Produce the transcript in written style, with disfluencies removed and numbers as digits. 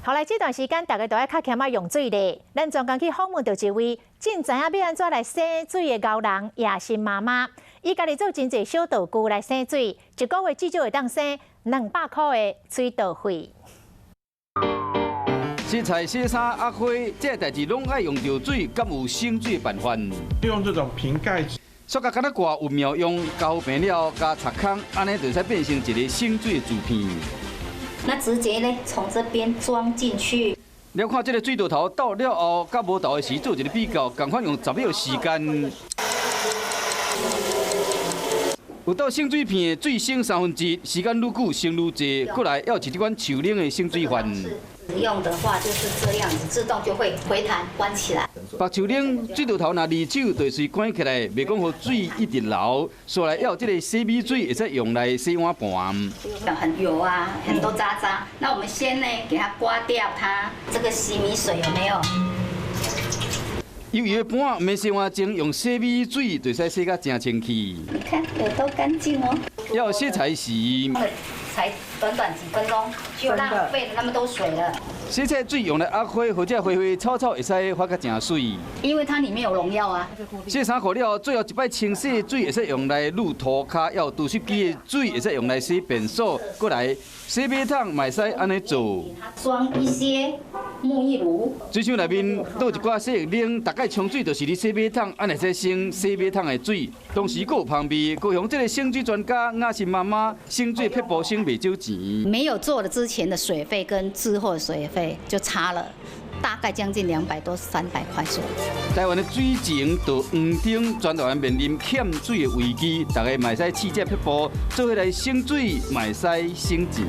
后来这段时间，大家都爱较欠用水咧。咱专工去访问到一位真知影要安怎来洗水的高人叶心妈妈，伊家己做真侪小道具来洗水，一个月至少会当洗200块的水道费。洗菜、洗衫、压花，这代志拢爱用到水，敢有省水的办法？用这种瓶盖。 塑胶敢若挂有妙用，交平了加擦空，安尼就使变成一个省水的竹片。那直接呢，从这边装进去。了看这个水道头倒了后，甲无倒的时做一个比较，共款用10秒时间。有倒省水片的水省1/3，时间愈久省愈济。过来要一款手冷的省水环。 使用的话就是这样子，自动就会回弹关起来。白手冷水道头若离手，就随关起来，袂讲互水一直流。所来要这个洗米水，会使用来洗碗盘。很油啊，很多渣渣。那我们先呢，给它刮掉它这个洗米水有没有？油油的盘免洗碗前，用洗米水就使洗甲正清气。你看有多干净哦。要洗菜时。 才短短几分钟就浪费了那么多水了。洗菜水用来压花或者花花草草，会使发甲正水。因为它里面有农药啊。洗衫裤了，最后一摆清洗的水会使用来撸涂骹，要除湿机的水会使用来洗便所。过来洗马桶嘛会使安尼做。装一些沐浴乳。水箱内面倒一寡洗浴冷，大概冲水就是你洗马桶，安尼使省洗马桶的水。同时，佫有旁边，高雄这个省水专家雅心妈妈，省水撇步省袂少钱。没有做了之前的水费跟之后的水费就差了，大概将近200多300块左右。台湾的水情到黄灯，全台湾面临欠水的危机，大家嘛会使试着撇步，做伙来省水，嘛会使省钱。